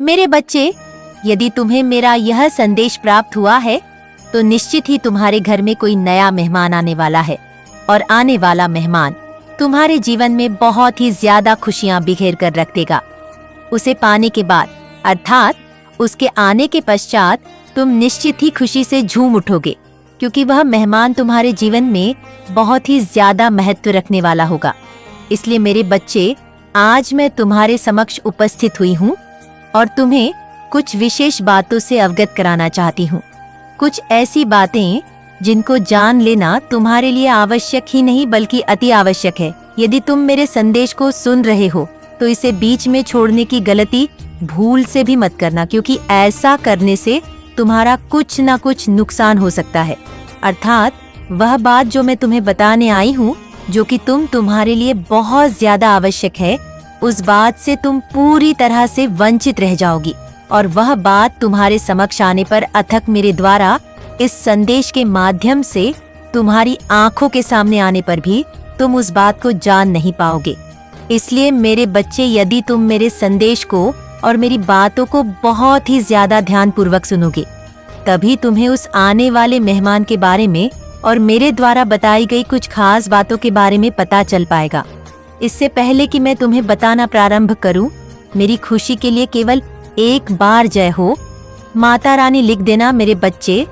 मेरे बच्चे, यदि तुम्हें मेरा यह संदेश प्राप्त हुआ है तो निश्चित ही तुम्हारे घर में कोई नया मेहमान आने वाला है और आने वाला मेहमान तुम्हारे जीवन में बहुत ही ज्यादा खुशियां बिखेर कर रख देगा। उसे पाने के बाद अर्थात उसके आने के पश्चात तुम निश्चित ही खुशी से झूम उठोगे, क्योंकि वह मेहमान तुम्हारे जीवन में बहुत ही ज्यादा महत्व रखने वाला होगा। इसलिए मेरे बच्चे, आज मैं तुम्हारे समक्ष उपस्थित हुई हूँ और तुम्हें कुछ विशेष बातों से अवगत कराना चाहती हूँ। कुछ ऐसी बातें जिनको जान लेना तुम्हारे लिए आवश्यक ही नहीं बल्कि अति आवश्यक है। यदि तुम मेरे संदेश को सुन रहे हो तो इसे बीच में छोड़ने की गलती भूल से भी मत करना, क्योंकि ऐसा करने से तुम्हारा कुछ ना कुछ नुकसान हो सकता है। अर्थात वह बात जो मैं तुम्हें बताने आई हूँ, जो कि तुम्हारे लिए बहुत ज्यादा आवश्यक है, उस बात से तुम पूरी तरह से वंचित रह जाओगी और वह बात तुम्हारे समक्ष आने पर अथक मेरे द्वारा इस संदेश के माध्यम से तुम्हारी आंखों के सामने आने पर भी तुम उस बात को जान नहीं पाओगे। इसलिए मेरे बच्चे, यदि तुम मेरे संदेश को और मेरी बातों को बहुत ही ज्यादा ध्यानपूर्वक सुनोगे, तभी तुम्हें उस आने वाले मेहमान के बारे में और मेरे द्वारा बताई गई कुछ खास बातों के बारे में पता चल पाएगा। इससे पहले कि मैं तुम्हें बताना प्रारंभ करूं, मेरी खुशी के लिए केवल एक बार जय हो माता रानी लिख देना मेरे बच्चे।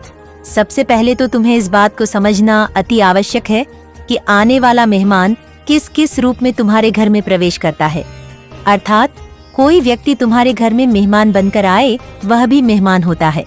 सबसे पहले तो तुम्हें इस बात को समझना अति आवश्यक है कि आने वाला मेहमान किस किस रूप में तुम्हारे घर में प्रवेश करता है। अर्थात कोई व्यक्ति तुम्हारे घर में मेहमान बनकर आए, वह भी मेहमान होता है।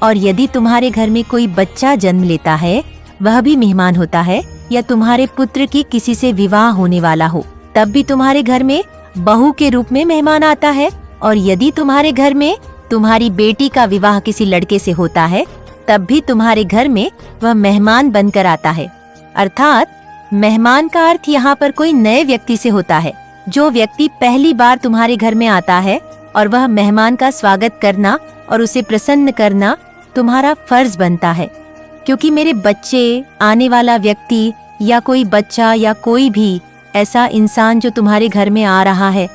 और यदि तुम्हारे घर में कोई बच्चा जन्म लेता है, वह भी मेहमान होता है। या तुम्हारे पुत्र की किसी से विवाह होने वाला हो, तब भी तुम्हारे घर में बहू के रूप में मेहमान आता है। और यदि तुम्हारे घर में तुम्हारी बेटी का विवाह किसी लड़के से होता है, तब भी तुम्हारे घर में वह मेहमान बनकर आता है। अर्थात मेहमान का अर्थ यहाँ पर कोई नए व्यक्ति से होता है। जो व्यक्ति पहली बार तुम्हारे घर में आता है और वह मेहमान का स्वागत करना और उसे प्रसन्न करना तुम्हारा फर्ज बनता है। क्योंकि मेरे बच्चे, आने वाला व्यक्ति या कोई बच्चा या कोई भी ऐसा इंसान जो तुम्हारे घर में आ रहा है,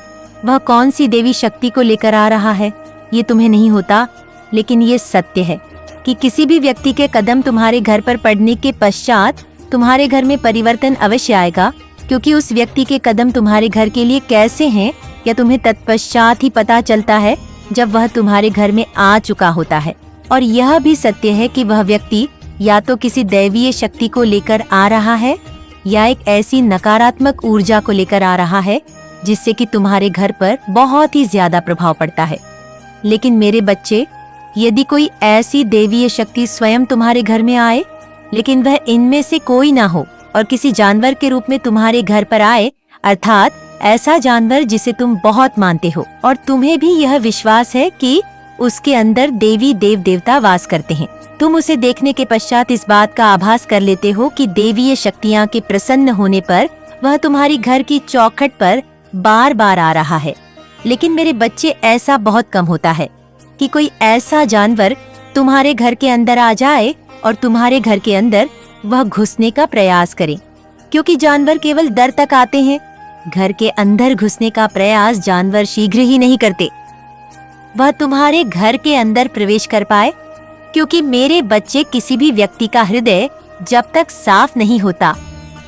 वह कौन सी देवी शक्ति को लेकर आ रहा है ये तुम्हें नहीं होता, लेकिन ये सत्य है कि किसी भी व्यक्ति के कदम तुम्हारे घर पर पड़ने के पश्चात तुम्हारे घर में परिवर्तन अवश्य आएगा। क्योंकि उस व्यक्ति के कदम तुम्हारे घर के लिए कैसे हैं या तुम्हें तत्पश्चात ही पता चलता है जब वह तुम्हारे घर में आ चुका होता है। और यह भी सत्य है कि वह व्यक्ति या तो किसी दैवीय शक्ति को लेकर आ रहा है या एक ऐसी नकारात्मक ऊर्जा को लेकर आ रहा है जिससे कि तुम्हारे घर पर बहुत ही ज्यादा प्रभाव पड़ता है। लेकिन मेरे बच्चे, यदि कोई ऐसी दैवीय शक्ति स्वयं तुम्हारे घर में आए, लेकिन वह इनमें से कोई ना हो और किसी जानवर के रूप में तुम्हारे घर पर आए, अर्थात ऐसा जानवर जिसे तुम बहुत मानते हो और तुम्हें भी यह विश्वास है कि उसके अंदर देवी देव देवता वास करते हैं, तुम उसे देखने के पश्चात इस बात का आभास कर लेते हो कि देवीय शक्तियाँ के प्रसन्न होने पर वह तुम्हारी घर की चौखट पर बार बार आ रहा है। लेकिन मेरे बच्चे, ऐसा बहुत कम होता है कि कोई ऐसा जानवर तुम्हारे घर के अंदर आ जाए और तुम्हारे घर के अंदर वह घुसने का प्रयास करे, क्योंकि जानवर केवल डर तक आते हैं। घर के अंदर घुसने का प्रयास जानवर शीघ्र ही नहीं करते। वह तुम्हारे घर के अंदर प्रवेश कर पाए, क्योंकि मेरे बच्चे, किसी भी व्यक्ति का हृदय जब तक साफ नहीं होता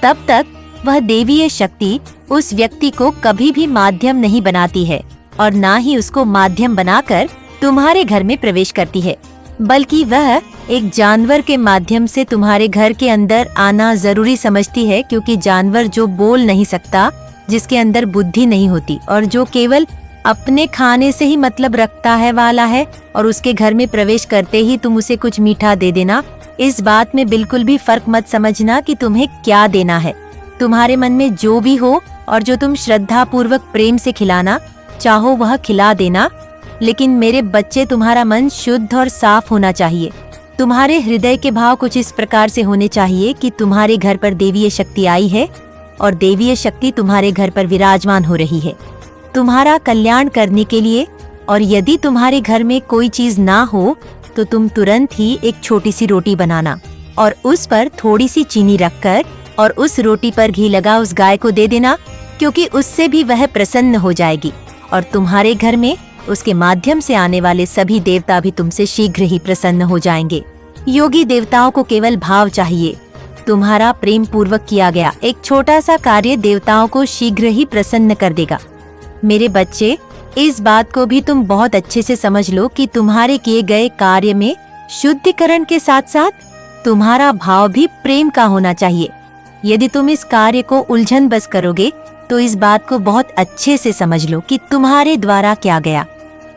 तब तक वह देवीय शक्ति उस व्यक्ति को कभी भी माध्यम नहीं बनाती है और ना ही उसको माध्यम बनाकर तुम्हारे घर में प्रवेश करती है, बल्कि वह एक जानवर के माध्यम से तुम्हारे घर के अंदर आना जरूरी समझती है। क्योंकि जानवर जो बोल नहीं सकता, जिसके अंदर बुद्धि नहीं होती और जो केवल अपने खाने से ही मतलब रखता है वाला है, और उसके घर में प्रवेश करते ही तुम उसे कुछ मीठा दे देना, इस बात में बिल्कुल भी फर्क मत समझना कि तुम्हें क्या देना है। तुम्हारे मन में जो भी हो और जो तुम श्रद्धा पूर्वक प्रेम से खिलाना चाहो वह खिला देना। लेकिन मेरे बच्चे, तुम्हारा मन शुद्ध और साफ होना चाहिए। तुम्हारे हृदय के भाव कुछ इस प्रकार से होने चाहिए कि तुम्हारे घर पर देवीय शक्ति आई है और देवीय शक्ति तुम्हारे घर पर विराजमान हो रही है तुम्हारा कल्याण करने के लिए। और यदि तुम्हारे घर में कोई चीज ना हो तो तुम तुरंत ही एक छोटी सी रोटी बनाना और उस पर थोड़ी सी चीनी रखकर और उस रोटी पर घी लगा उस गाय को दे देना, क्योंकि उससे भी वह प्रसन्न हो जाएगी और तुम्हारे घर में उसके माध्यम से आने वाले सभी देवता भी तुमसे शीघ्र ही प्रसन्न हो जाएंगे। योगी देवताओं को केवल भाव चाहिए। तुम्हारा प्रेम पूर्वक किया गया एक छोटा सा कार्य देवताओं को शीघ्र ही प्रसन्न कर देगा। मेरे बच्चे, इस बात को भी तुम बहुत अच्छे से समझ लो कि तुम्हारे किए गए कार्य में शुद्धिकरण के साथ साथ तुम्हारा भाव भी प्रेम का होना चाहिए। यदि तुम इस कार्य को उलझन बस करोगे तो इस बात को बहुत अच्छे से समझ लो कि तुम्हारे द्वारा किया गया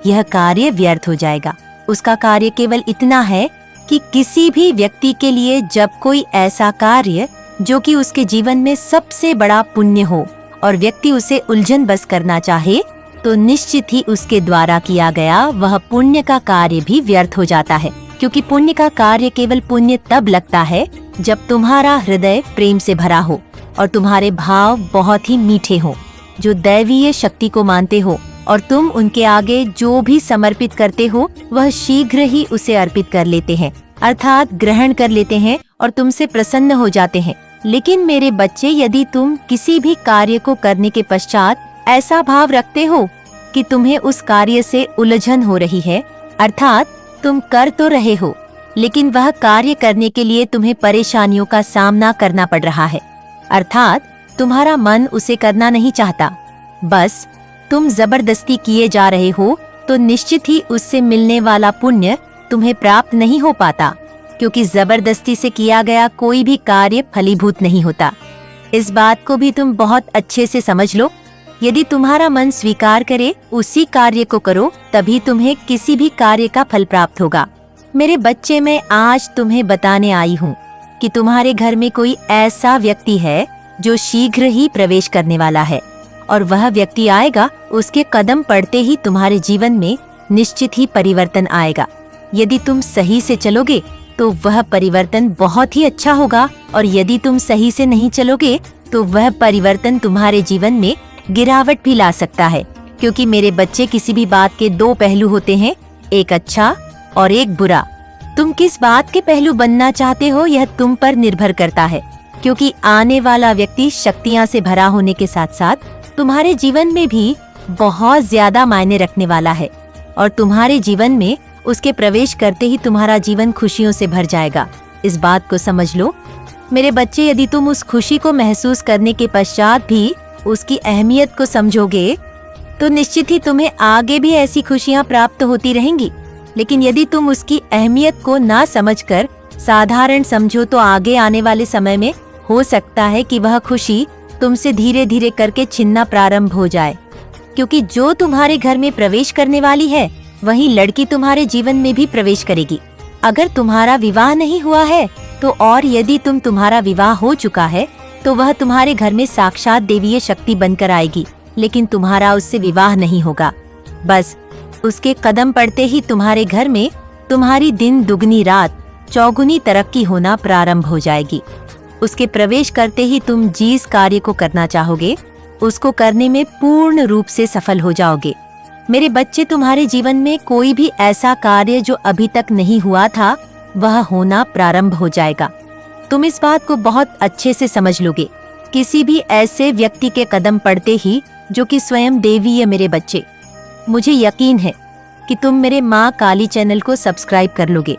यह कार्य व्यर्थ हो जाएगा। उसका कार्य केवल इतना है कि किसी भी व्यक्ति के लिए जब कोई ऐसा कार्य जो कि उसके जीवन में सबसे बड़ा पुण्य हो और व्यक्ति उसे उलझन बस करना चाहे तो निश्चित ही उसके द्वारा किया गया वह पुण्य का कार्य भी व्यर्थ हो जाता है। क्योंकि पुण्य का कार्य केवल पुण्य तब लगता है जब तुम्हारा हृदय प्रेम से भरा हो और तुम्हारे भाव बहुत ही मीठे हो, जो दैवीय शक्ति को मानते हो और तुम उनके आगे जो भी समर्पित करते हो वह शीघ्र ही उसे अर्पित कर लेते हैं, अर्थात ग्रहण कर लेते हैं और तुमसे प्रसन्न हो जाते हैं। लेकिन मेरे बच्चे, यदि तुम किसी भी कार्य को करने के पश्चात ऐसा भाव रखते हो कि तुम्हें उस कार्य से उलझन हो रही है, अर्थात तुम कर तो रहे हो लेकिन वह कार्य करने के लिए तुम्हें परेशानियों का सामना करना पड़ रहा है, अर्थात तुम्हारा मन उसे करना नहीं चाहता, बस तुम जबरदस्ती किए जा रहे हो, तो निश्चित ही उससे मिलने वाला पुण्य तुम्हें प्राप्त नहीं हो पाता। क्योंकि जबरदस्ती से किया गया कोई भी कार्य फलीभूत नहीं होता। इस बात को भी तुम बहुत अच्छे से समझ लो। यदि तुम्हारा मन स्वीकार करे उसी कार्य को करो, तभी तुम्हें किसी भी कार्य का फल प्राप्त होगा। मेरे बच्चे, मैं आज तुम्हें बताने आई हूँ कि तुम्हारे घर में कोई ऐसा व्यक्ति है जो शीघ्र ही प्रवेश करने वाला है और वह व्यक्ति आएगा, उसके कदम पड़ते ही तुम्हारे जीवन में निश्चित ही परिवर्तन आएगा। यदि तुम सही से चलोगे तो वह परिवर्तन बहुत ही अच्छा होगा और यदि तुम सही से नहीं चलोगे तो वह परिवर्तन तुम्हारे जीवन में गिरावट भी ला सकता है। क्योंकि मेरे बच्चे, किसी भी बात के दो पहलू होते हैं, एक अच्छा और एक बुरा। तुम किस बात के पहलू बनना चाहते हो यह तुम पर निर्भर करता है। क्योंकि आने वाला व्यक्ति शक्तियाँ से भरा होने के साथ साथ तुम्हारे जीवन में भी बहुत ज्यादा मायने रखने वाला है और तुम्हारे जीवन में उसके प्रवेश करते ही तुम्हारा जीवन खुशियों से भर जाएगा। इस बात को समझ लो मेरे बच्चे। यदि तुम उस खुशी को महसूस करने के पश्चात भी उसकी अहमियत को समझोगे तो निश्चित ही तुम्हें आगे भी ऐसी खुशियां प्राप्त होती रहेंगी। लेकिन यदि तुम उसकी अहमियत को ना समझकर साधारण समझो तो आगे आने वाले समय में हो सकता है कि वह खुशी तुमसे धीरे धीरे करके छिनना प्रारंभ हो जाए। क्योंकि जो तुम्हारे घर में प्रवेश करने वाली है वही लड़की तुम्हारे जीवन में भी प्रवेश करेगी। अगर तुम्हारा विवाह नहीं हुआ है तो, और यदि तुम्हारा विवाह हो चुका है तो वह तुम्हारे घर में साक्षात देवीय शक्ति बनकर आएगी। लेकिन तुम्हारा उससे विवाह नहीं होगा। बस उसके कदम पड़ते ही तुम्हारे घर में तुम्हारी दिन दुगनी रात चौगुनी तरक्की होना प्रारंभ हो जाएगी। उसके प्रवेश करते ही तुम जिस कार्य को करना चाहोगे उसको करने में पूर्ण रूप से सफल हो जाओगे। मेरे बच्चे, तुम्हारे जीवन में कोई भी ऐसा कार्य जो अभी तक नहीं हुआ था वह होना प्रारंभ हो जाएगा। तुम इस बात को बहुत अच्छे से समझ लोगे। किसी भी ऐसे व्यक्ति के कदम पड़ते ही जो कि स्वयं देवी है मेरे बच्चे, मुझे यकीन है कि तुम मेरे माँ काली चैनल को सब्सक्राइब कर लोगे,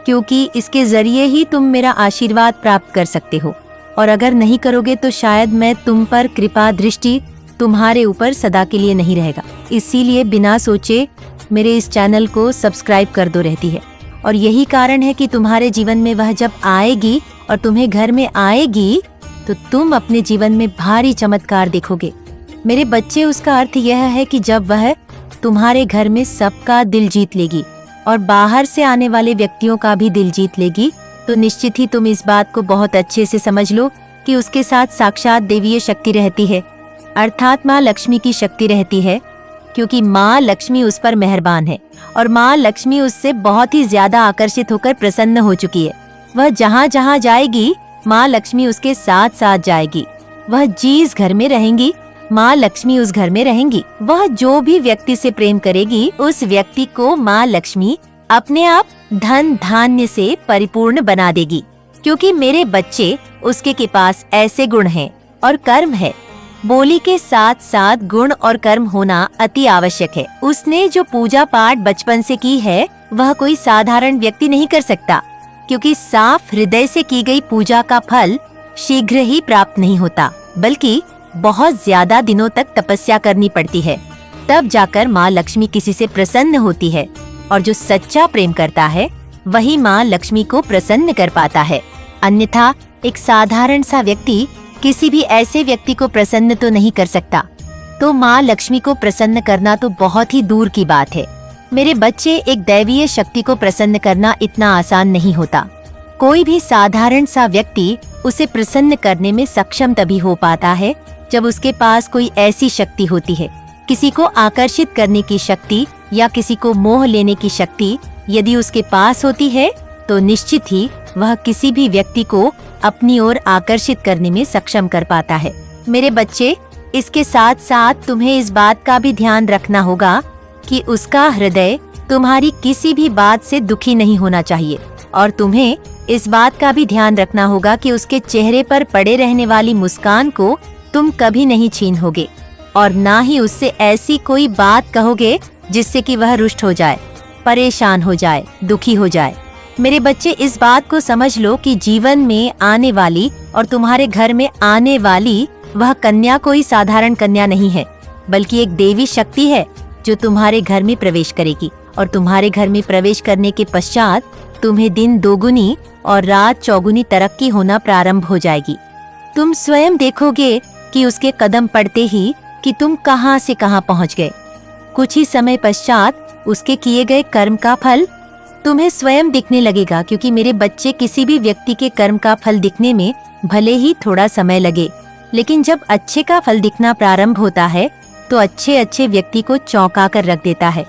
क्योंकि इसके जरिए ही तुम मेरा आशीर्वाद प्राप्त कर सकते हो। और अगर नहीं करोगे तो शायद मैं तुम पर कृपा दृष्टि तुम्हारे ऊपर सदा के लिए नहीं रहेगा। इसीलिए बिना सोचे मेरे इस चैनल को सब्सक्राइब कर दो रहती है। और यही कारण है कि तुम्हारे जीवन में वह जब आएगी और तुम्हें घर में आएगी तो तुम अपने जीवन में भारी चमत्कार देखोगे। मेरे बच्चे, उसका अर्थ यह है कि जब वह तुम्हारे घर में सबका दिल जीत लेगी और बाहर से आने वाले व्यक्तियों का भी दिल जीत लेगी, तो निश्चित ही तुम इस बात को बहुत अच्छे से समझ लो कि उसके साथ साक्षात देवीय शक्ति रहती है, अर्थात माँ लक्ष्मी की शक्ति रहती है। क्योंकि माँ लक्ष्मी उस पर मेहरबान है और माँ लक्ष्मी उससे बहुत ही ज्यादा आकर्षित होकर प्रसन्न हो चुकी है। वह जहाँ जहाँ जाएगी माँ लक्ष्मी उसके साथ साथ जाएगी। वह जिस घर में रहेंगी माँ लक्ष्मी उस घर में रहेंगी। वह जो भी व्यक्ति से प्रेम करेगी उस व्यक्ति को माँ लक्ष्मी अपने आप धन धान्य से परिपूर्ण बना देगी। क्योंकि मेरे बच्चे, उसके पास ऐसे गुण हैं और कर्म है बोली के साथ साथ गुण और कर्म होना अति आवश्यक है। उसने जो पूजा पाठ बचपन से की है वह कोई साधारण व्यक्ति नहीं कर सकता, क्योंकि साफ हृदय से की गई पूजा का फल शीघ्र ही प्राप्त नहीं होता, बल्कि बहुत ज्यादा दिनों तक तपस्या करनी पड़ती है। तब जाकर माँ लक्ष्मी किसी से प्रसन्न होती है, और जो सच्चा प्रेम करता है वही माँ लक्ष्मी को प्रसन्न कर पाता है। अन्यथा एक साधारण सा व्यक्ति किसी भी ऐसे व्यक्ति को प्रसन्न तो नहीं कर सकता, तो माँ लक्ष्मी को प्रसन्न करना तो बहुत ही दूर की बात है। मेरे बच्चे, एक दैवीय शक्ति को प्रसन्न करना इतना आसान नहीं होता। कोई भी साधारण सा व्यक्ति उसे प्रसन्न करने में सक्षम तभी हो पाता है जब उसके पास कोई ऐसी शक्ति होती है। किसी को आकर्षित करने की शक्ति या किसी को मोह लेने की शक्ति यदि उसके पास होती है तो निश्चित ही वह किसी भी व्यक्ति को अपनी ओर आकर्षित करने में सक्षम कर पाता है। मेरे बच्चे, इसके साथ साथ तुम्हें इस बात का भी ध्यान रखना होगा कि उसका हृदय तुम्हारी किसी भी बात से दुखी नहीं होना चाहिए, और तुम्हें इस बात का भी ध्यान रखना होगा कि उसके चेहरे पर पड़े रहने वाली मुस्कान को तुम कभी नहीं छीनोगे, और ना ही उससे ऐसी कोई बात कहोगे जिससे कि वह रुष्ट हो जाए, परेशान हो जाए, दुखी हो जाए। मेरे बच्चे, इस बात को समझ लो कि जीवन में आने वाली और तुम्हारे घर में आने वाली वह कन्या कोई साधारण कन्या नहीं है, बल्कि एक देवी शक्ति है जो तुम्हारे घर में प्रवेश करेगी, और तुम्हारे घर में प्रवेश करने के पश्चात तुम्हें दिन दोगुनी और रात चौगुनी तरक्की होना प्रारंभ हो जाएगी। तुम स्वयं देखोगे कि उसके कदम पड़ते ही कि तुम कहां से कहां पहुंच गए। कुछ ही समय पश्चात उसके किए गए कर्म का फल तुम्हें स्वयं दिखने लगेगा, क्योंकि मेरे बच्चे, किसी भी व्यक्ति के कर्म का फल दिखने में भले ही थोड़ा समय लगे, लेकिन जब अच्छे का फल दिखना प्रारंभ होता है तो अच्छे अच्छे व्यक्ति को चौंका कर रख देता है,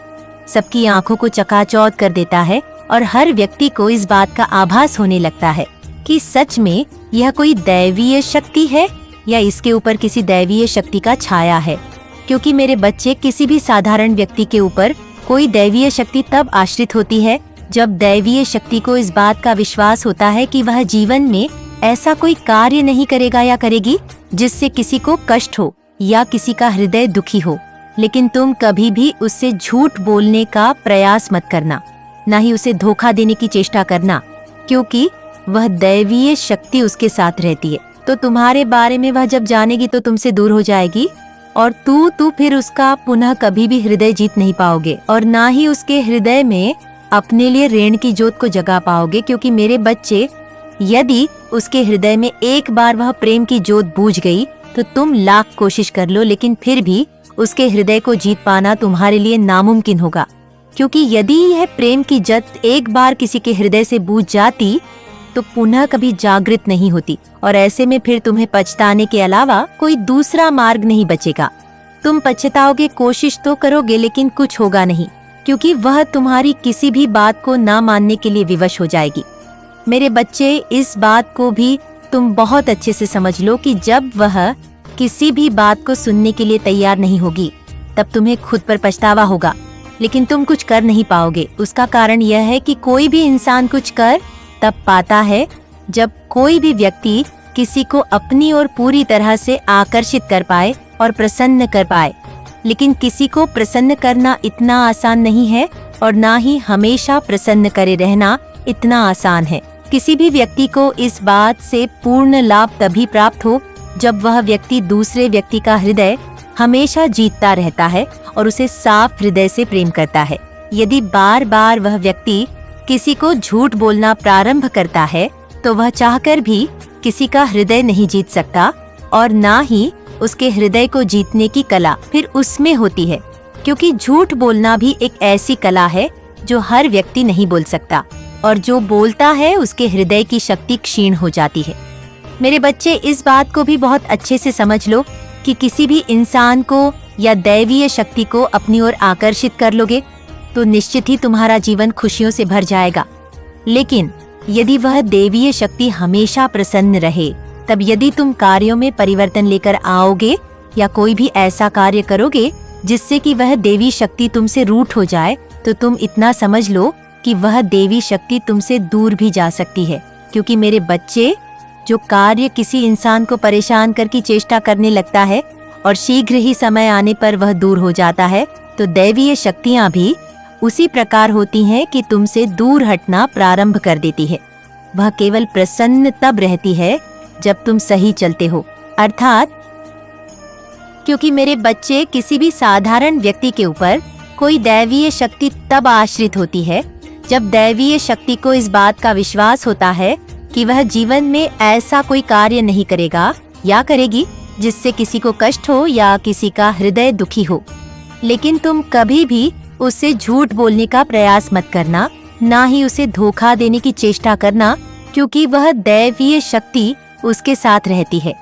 सबकी आंखों को चकाचौंध कर देता है, और हर व्यक्ति को इस बात का आभास होने लगता है कि सच में यह कोई दैवीय शक्ति है या इसके ऊपर किसी दैवीय शक्ति का छाया है। क्योंकि मेरे बच्चे, किसी भी साधारण व्यक्ति के ऊपर कोई दैवीय शक्ति तब आश्रित होती है जब दैवीय शक्ति को इस बात का विश्वास होता है कि वह जीवन में ऐसा कोई कार्य नहीं करेगा या करेगी जिससे किसी को कष्ट हो या किसी का हृदय दुखी हो। लेकिन तुम कभी भी उससे झूठ बोलने का प्रयास मत करना, ना ही उसे धोखा देने की चेष्टा करना, क्योंकि वह दैवीय शक्ति उसके साथ रहती है। तो तुम्हारे बारे में वह जब जानेगी तो तुमसे दूर हो जाएगी, और तू फिर उसका पुनः कभी भी हृदय जीत नहीं पाओगे, और ना ही उसके हृदय में अपने लिए ऋण की ज्योत को जगा पाओगे। क्योंकि मेरे बच्चे, यदि उसके हृदय में एक बार वह प्रेम की ज्योत बूझ गई तो तुम लाख कोशिश कर लो, लेकिन फिर भी उसके हृदय को जीत पाना तुम्हारे लिए नामुमकिन होगा। क्योंकि यदि यह प्रेम की ज्योत एक बार किसी के हृदय से बूझ जाती तो पुनः कभी जागृत नहीं होती, और ऐसे में फिर तुम्हें पछताने के अलावा कोई दूसरा मार्ग नहीं बचेगा। तुम पछताओगे, कोशिश तो करोगे, लेकिन कुछ होगा नहीं, क्योंकि वह तुम्हारी किसी भी बात को ना मानने के लिए विवश हो जाएगी। मेरे बच्चे, इस बात को भी तुम बहुत अच्छे से समझ लो कि जब वह किसी भी बात को सुनने के लिए तैयार नहीं होगी तब तुम्हें खुद पर पछतावा होगा, लेकिन तुम कुछ कर नहीं पाओगे। उसका कारण यह है कि कोई भी इंसान कुछ कर तब पाता है जब कोई भी व्यक्ति किसी को अपनी ओर पूरी तरह से आकर्षित कर पाए और प्रसन्न कर पाए। लेकिन किसी को प्रसन्न करना इतना आसान नहीं है, और ना ही हमेशा प्रसन्न करे रहना इतना आसान है। किसी भी व्यक्ति को इस बात से पूर्ण लाभ तभी प्राप्त हो जब वह व्यक्ति दूसरे व्यक्ति का हृदय हमेशा जीतता रहता है और उसे साफ हृदय से प्रेम करता है। यदि बार बार वह व्यक्ति किसी को झूठ बोलना प्रारंभ करता है तो वह चाहकर भी किसी का हृदय नहीं जीत सकता, और ना ही उसके हृदय को जीतने की कला फिर उसमें होती है, क्योंकि झूठ बोलना भी एक ऐसी कला है जो हर व्यक्ति नहीं बोल सकता, और जो बोलता है उसके हृदय की शक्ति क्षीण हो जाती है। मेरे बच्चे, इस बात को भी बहुत अच्छे से समझ लो कि किसी भी इंसान को या दैवीय शक्ति को अपनी ओर आकर्षित कर लोगे तो निश्चित ही तुम्हारा जीवन खुशियों से भर जाएगा। लेकिन यदि वह देवीय शक्ति हमेशा प्रसन्न रहे, तब यदि तुम कार्यों में परिवर्तन लेकर आओगे या कोई भी ऐसा कार्य करोगे जिससे कि वह देवी शक्ति तुमसे रूठ हो जाए, तो तुम इतना समझ लो कि वह देवी शक्ति तुमसे दूर भी जा सकती है। क्योंकि मेरे बच्चे, जो कार्य किसी इंसान को परेशान करके चेष्टा करने लगता है और शीघ्र ही समय आने पर वह दूर हो जाता है, तो दैवीय शक्तियाँ भी उसी प्रकार होती हैं कि तुमसे दूर हटना प्रारंभ कर देती है। वह केवल प्रसन्न तब रहती है जब तुम सही चलते हो, अर्थात क्योंकि मेरे बच्चे किसी भी साधारण व्यक्ति के ऊपर कोई दैवीय शक्ति तब आश्रित होती है जब दैवीय शक्ति को इस बात का विश्वास होता है कि वह जीवन में ऐसा कोई कार्य नहीं करेगा या करेगी जिससे किसी को कष्ट हो या किसी का हृदय दुखी हो। लेकिन तुम कभी भी उससे झूठ बोलने का प्रयास मत करना, ना ही उसे धोखा देने की चेष्टा करना, क्योंकि वह दैवीय शक्ति उसके साथ रहती है।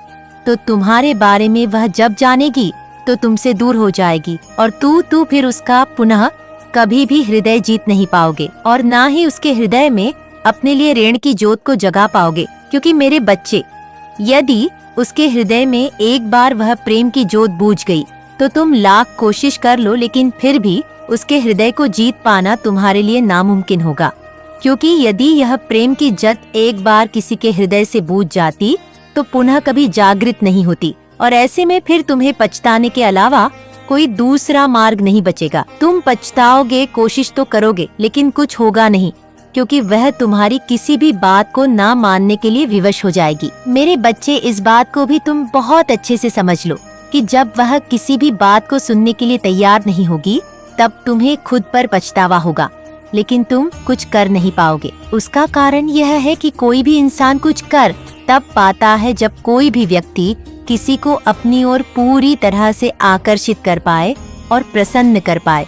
तो तुम्हारे बारे में वह जब जानेगी तो तुमसे दूर हो जाएगी और तू फिर उसका पुनः कभी भी हृदय जीत नहीं पाओगे और ना ही उसके हृदय में अपने लिए ऋण की ज्योत को जगा पाओगे। क्योंकि मेरे बच्चे, यदि उसके हृदय में एक बार वह प्रेम की ज्योत बूझ गई तो तुम लाख कोशिश कर लो, लेकिन फिर भी उसके हृदय को जीत पाना तुम्हारे लिए नामुमकिन होगा। क्योंकि यदि यह प्रेम की ज्योत एक बार किसी के हृदय से बूझ जाती तो पुनः कभी जागृत नहीं होती, और ऐसे में फिर तुम्हें पछताने के अलावा कोई दूसरा मार्ग नहीं बचेगा। तुम पछताओगे, कोशिश तो करोगे, लेकिन कुछ होगा नहीं, क्योंकि वह तुम्हारी किसी भी बात को ना मानने के लिए विवश हो जाएगी। मेरे बच्चे, इस बात को भी तुम बहुत अच्छे से समझ लो कि जब वह किसी भी बात को सुनने के लिए तैयार नहीं होगी तब तुम्हें खुद पर पछतावा होगा, लेकिन तुम कुछ कर नहीं पाओगे। उसका कारण यह है कि कोई भी इंसान कुछ कर तब पाता है जब कोई भी व्यक्ति किसी को अपनी ओर पूरी तरह से आकर्षित कर पाए और प्रसन्न कर पाए।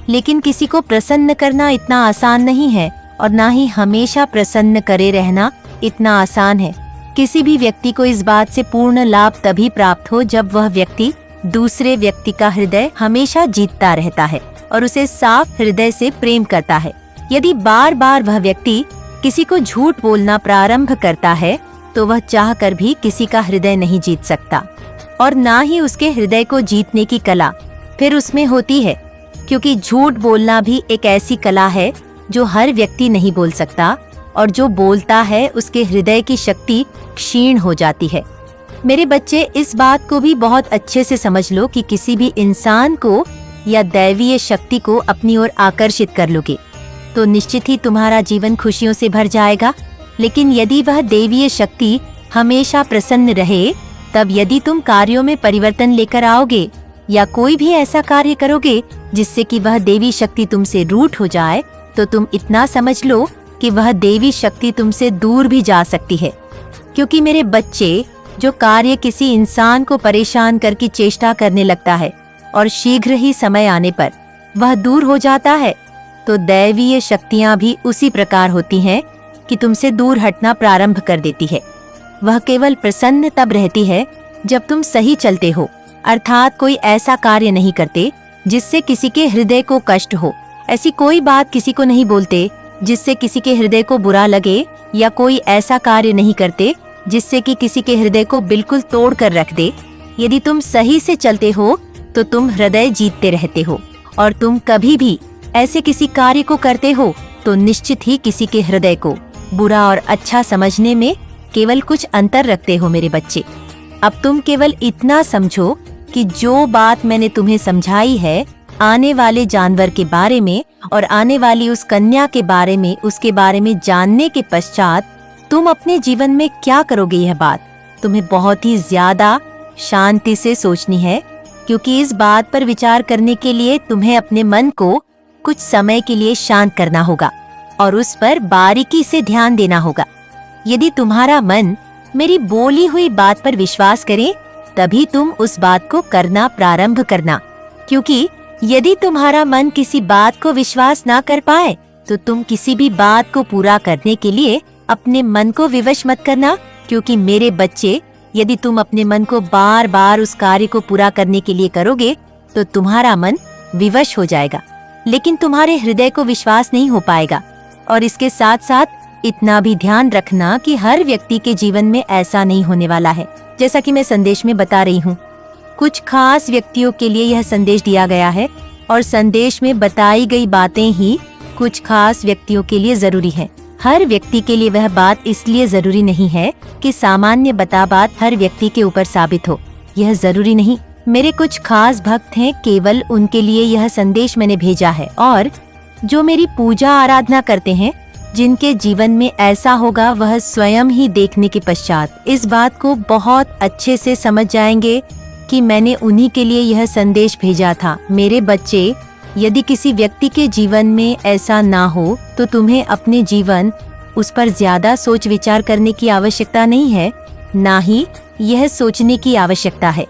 लेकिन किसी को प्रसन्न करना इतना आसान नहीं है और ना ही हमेशा प्रसन्न करे रहना इतना आसान है। किसी भी व्यक्ति को इस बात से पूर्ण लाभ तभी प्राप्त हो जब वह व्यक्ति दूसरे व्यक्ति का हृदय हमेशा जीतता रहता है और उसे साफ हृदय से प्रेम करता है। यदि बार बार वह व्यक्ति किसी को झूठ बोलना प्रारंभ करता है तो वह चाहकर भी किसी का हृदय नहीं जीत सकता, और ना ही उसके हृदय को जीतने की कला फिर उसमें होती है, क्योंकि झूठ बोलना भी एक ऐसी कला है जो हर व्यक्ति नहीं बोल सकता, और जो बोलता है उसके हृदय की शक्ति क्षीण हो जाती है। मेरे बच्चे, इस बात को भी बहुत अच्छे से समझ लो कि किसी भी इंसान को या दैवीय शक्ति को अपनी ओर आकर्षित कर लोगे तो निश्चित ही तुम्हारा जीवन खुशियों से भर जाएगा। लेकिन यदि वह दैवीय शक्ति हमेशा प्रसन्न रहे, तब यदि तुम कार्यों में परिवर्तन लेकर आओगे या कोई भी ऐसा कार्य करोगे जिससे कि वह देवी शक्ति तुमसे रूठ हो जाए, तो तुम इतना समझ लो कि वह देवी शक्ति तुमसे दूर भी जा सकती है। क्योंकि मेरे बच्चे, जो कार्य किसी इंसान को परेशान करके चेष्टा करने लगता है और शीघ्र ही समय आने पर वह दूर हो जाता है, तो दैवीय शक्तियां भी उसी प्रकार होती हैं कि तुमसे दूर हटना प्रारंभ कर देती है। वह केवल प्रसन्न तब रहती है जब तुम सही चलते हो, अर्थात कोई ऐसा कार्य नहीं करते जिससे किसी के हृदय को कष्ट हो। ऐसी कोई बात किसी को नहीं बोलते जिससे किसी के हृदय को बुरा लगे, या कोई ऐसा कार्य नहीं करते जिससे कि किसी के हृदय को बिल्कुल तोड़ कर रख दे। यदि तुम सही से चलते हो तो तुम हृदय जीतते रहते हो, और तुम कभी भी ऐसे किसी कार्य को करते हो तो निश्चित ही किसी के हृदय को बुरा और अच्छा समझने में केवल कुछ अंतर रखते हो। मेरे बच्चे, अब तुम केवल इतना समझो कि जो बात मैंने तुम्हें समझाई है आने वाले जानवर के बारे में और आने वाली उस कन्या के बारे में, उसके बारे में जानने के पश्चात तुम अपने जीवन में क्या करोगे, यह बात तुम्हें बहुत ही ज्यादा शांति से सोचनी है। क्योंकि इस बात पर विचार करने के लिए तुम्हें अपने मन को कुछ समय के लिए शांत करना होगा और उस पर बारीकी से ध्यान देना होगा। यदि तुम्हारा मन मेरी बोली हुई बात पर विश्वास करे, तभी तुम उस बात को करना प्रारंभ करना। क्योंकि यदि तुम्हारा मन किसी बात को विश्वास ना कर पाए तो तुम किसी भी बात को पूरा करने के लिए अपने मन को विवश मत करना। क्योंकि मेरे बच्चे, यदि तुम अपने मन को बार बार उस कार्य को पूरा करने के लिए करोगे तो तुम्हारा मन विवश हो जाएगा, लेकिन तुम्हारे हृदय को विश्वास नहीं हो पाएगा। और इसके साथ साथ इतना भी ध्यान रखना कि हर व्यक्ति के जीवन में ऐसा नहीं होने वाला है। जैसा कि मैं संदेश में बता रही हूँ, कुछ खास व्यक्तियों के लिए यह संदेश दिया गया है और संदेश में बताई गई बातें ही कुछ खास व्यक्तियों के लिए जरूरी है। हर व्यक्ति के लिए वह बात इसलिए जरूरी नहीं है कि सामान्य बता बात हर व्यक्ति के ऊपर साबित हो। यह जरूरी नहीं मेरे कुछ खास भक्त हैं, केवल उनके लिए यह संदेश मैंने भेजा है। और जो मेरी पूजा आराधना करते हैं, जिनके जीवन में ऐसा होगा, वह स्वयं ही देखने के पश्चात इस बात को बहुत अच्छे से समझ जाएंगे कि मैंने उन्हीं के लिए यह संदेश भेजा था। मेरे बच्चे, यदि किसी व्यक्ति के जीवन में ऐसा ना हो तो तुम्हें अपने जीवन उस पर ज्यादा सोच विचार करने की आवश्यकता नहीं है, ना ही यह सोचने की आवश्यकता है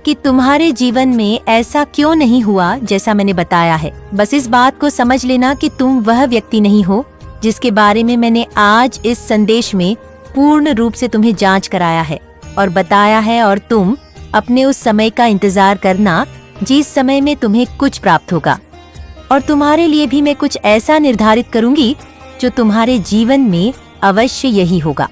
कि तुम्हारे जीवन में ऐसा क्यों नहीं हुआ जैसा मैंने बताया है। बस इस बात को समझ लेना कि तुम वह व्यक्ति नहीं हो जिसके बारे में मैंने आज इस संदेश में पूर्ण रूप से तुम्हें जांच कराया है और बताया है, और तुम अपने उस समय का इंतजार करना जिस समय में तुम्हें कुछ प्राप्त होगा। और तुम्हारे लिए भी मैं कुछ ऐसा निर्धारित करूंगी जो तुम्हारे जीवन में अवश्य यही होगा।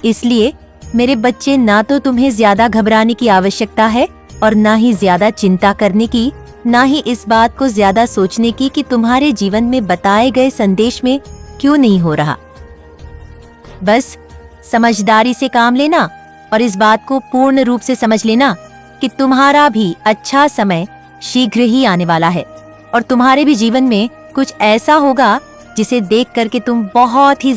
इसलिए मेरे बच्चे, ना तो तुम्हें ज्यादा घबराने की आवश्यकता है और ना ही ज्यादा चिंता करने की, ना ही इस बात को ज्यादा सोचने की कि तुम्हारे जीवन में बताए गए संदेश में क्यों नहीं हो रहा। बस समझदारी से काम लेना और इस बात को पूर्ण रूप से समझ लेना कि तुम्हारा भी अच्छा समय शीघ्र ही आने वाला है और तुम्हारे भी जीवन में कुछ ऐसा होगा जिसे देख करके तुम बहुत ही